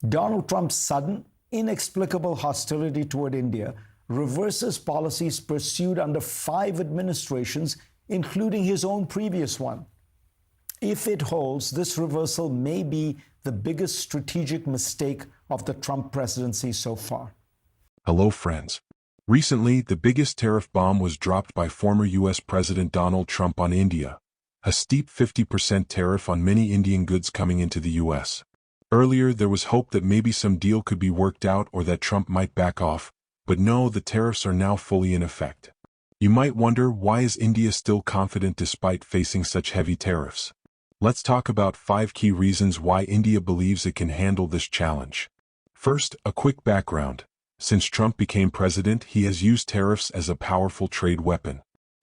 Donald Trump's sudden, inexplicable hostility toward India reverses policies pursued under 5 administrations, including his own previous one. If it holds, this reversal may be the biggest strategic mistake of the Trump presidency so far. Hello, friends. Recently, the biggest tariff bomb was dropped by former U.S. President Donald Trump on India, a steep 50% tariff on many Indian goods coming into the U.S. Earlier, there was hope that maybe some deal could be worked out or that Trump might back off, but no, the tariffs are now fully in effect. You might wonder, why is India still confident despite facing such heavy tariffs? Let's talk about 5 key reasons why India believes it can handle this challenge. First, a quick background. Since Trump became president, he has used tariffs as a powerful trade weapon.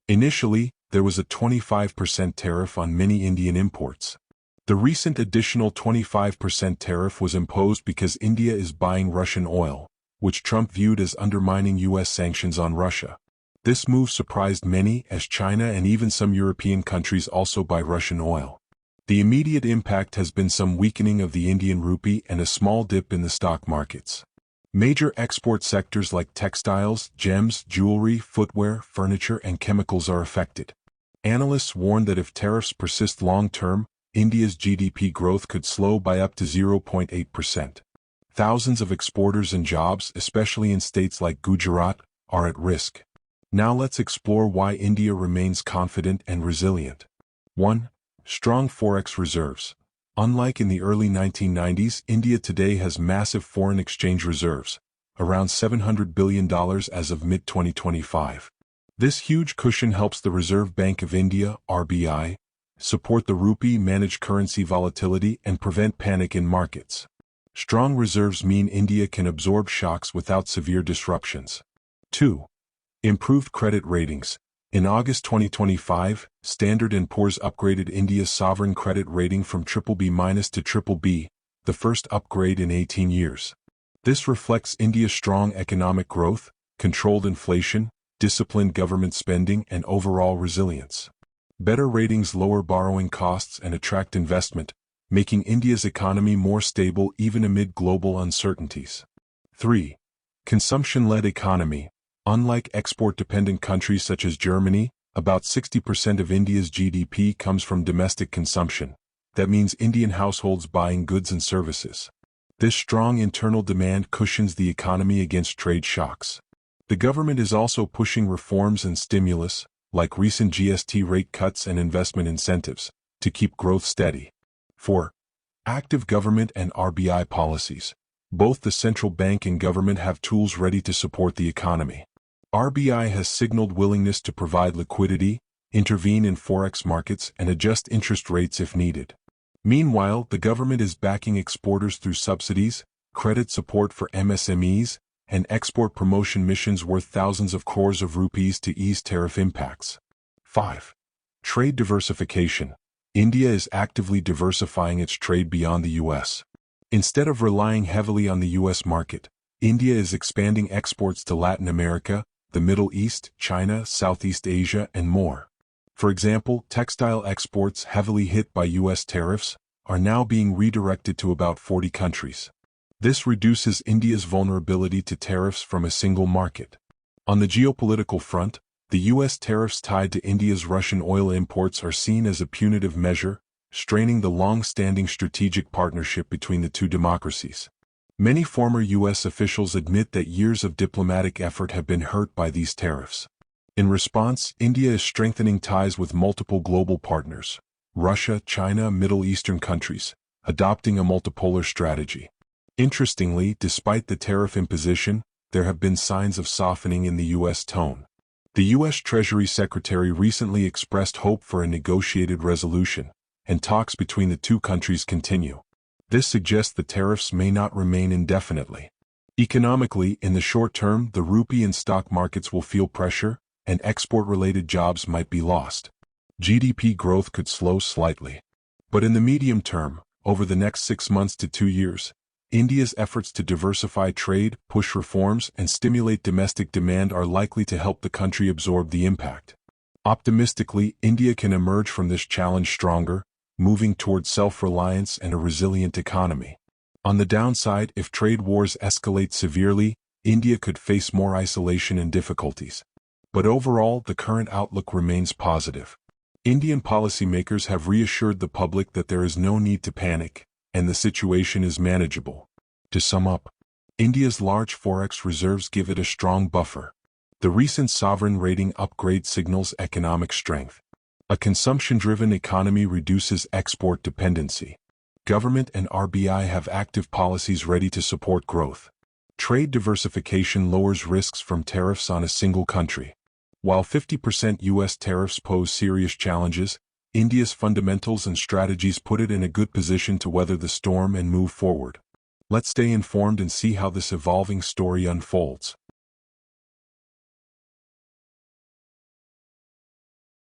Initially, there was a 25% tariff on many Indian imports. The recent additional 25% tariff was imposed because India is buying Russian oil, which Trump viewed as undermining U.S. sanctions on Russia. This move surprised many, as China and even some European countries also buy Russian oil. The immediate impact has been some weakening of the Indian rupee and a small dip in the stock markets. Major export sectors like textiles, gems, jewelry, footwear, furniture, and chemicals are affected. Analysts warn that if tariffs persist long-term, India's GDP growth could slow by up to 0.8%. Thousands of exporters and jobs, especially in states like Gujarat, are at risk. Now let's explore why India remains confident and resilient. 1. Strong Forex reserves. Unlike in the early 1990s, India today has massive foreign exchange reserves, around $700 billion as of mid-2025. This huge cushion helps the Reserve Bank of India, RBI, support the rupee, manage currency volatility, and prevent panic in markets. Strong reserves mean India can absorb shocks without severe disruptions. 2. Improved credit ratings. In August 2025, Standard & Poor's upgraded India's sovereign credit rating from BBB- to BBB, the first upgrade in 18 years. This reflects India's strong economic growth, controlled inflation, disciplined government spending, and overall resilience. Better ratings lower borrowing costs and attract investment, making India's economy more stable even amid global uncertainties. 3. Consumption-led economy. Unlike export-dependent countries such as Germany, about 60% of India's GDP comes from domestic consumption. That means Indian households buying goods and services. This strong internal demand cushions the economy against trade shocks. The government is also pushing reforms and stimulus, like recent GST rate cuts and investment incentives, to keep growth steady. 4. Active government and RBI policies. Both the central bank and government have tools ready to support the economy. RBI has signaled willingness to provide liquidity, intervene in Forex markets, and adjust interest rates if needed. Meanwhile, the government is backing exporters through subsidies, credit support for MSMEs, and export promotion missions worth thousands of crores of rupees to ease tariff impacts. 5. Trade diversification. India is actively diversifying its trade beyond the U.S. Instead of relying heavily on the U.S. market, India is expanding exports to Latin America, the Middle East, China, Southeast Asia, and more. For example, textile exports heavily hit by U.S. tariffs are now being redirected to about 40 countries. This reduces India's vulnerability to tariffs from a single market. On the geopolitical front, the U.S. tariffs tied to India's Russian oil imports are seen as a punitive measure, straining the long-standing strategic partnership between the two democracies. Many former U.S. officials admit that years of diplomatic effort have been hurt by these tariffs. In response, India is strengthening ties with multiple global partners, Russia, China, Middle Eastern countries, adopting a multipolar strategy. Interestingly, despite the tariff imposition, there have been signs of softening in the U.S. tone. The U.S. Treasury Secretary recently expressed hope for a negotiated resolution, and talks between the two countries continue. This suggests the tariffs may not remain indefinitely. Economically, in the short term, the rupee and stock markets will feel pressure, and export-related jobs might be lost. GDP growth could slow slightly. But in the medium term, over the next 6 months to 2 years, India's efforts to diversify trade, push reforms, and stimulate domestic demand are likely to help the country absorb the impact. Optimistically, India can emerge from this challenge stronger, moving toward self-reliance and a resilient economy. On the downside, if trade wars escalate severely, India could face more isolation and difficulties. But overall, the current outlook remains positive. Indian policymakers have reassured the public that there is no need to panic, and the situation is manageable. To sum up, India's large forex reserves give it a strong buffer. The recent sovereign rating upgrade signals economic strength. A consumption-driven economy reduces export dependency. Government and RBI have active policies ready to support growth. Trade diversification lowers risks from tariffs on a single country. While 50% U.S. tariffs pose serious challenges, India's fundamentals and strategies put it in a good position to weather the storm and move forward. Let's stay informed and see how this evolving story unfolds.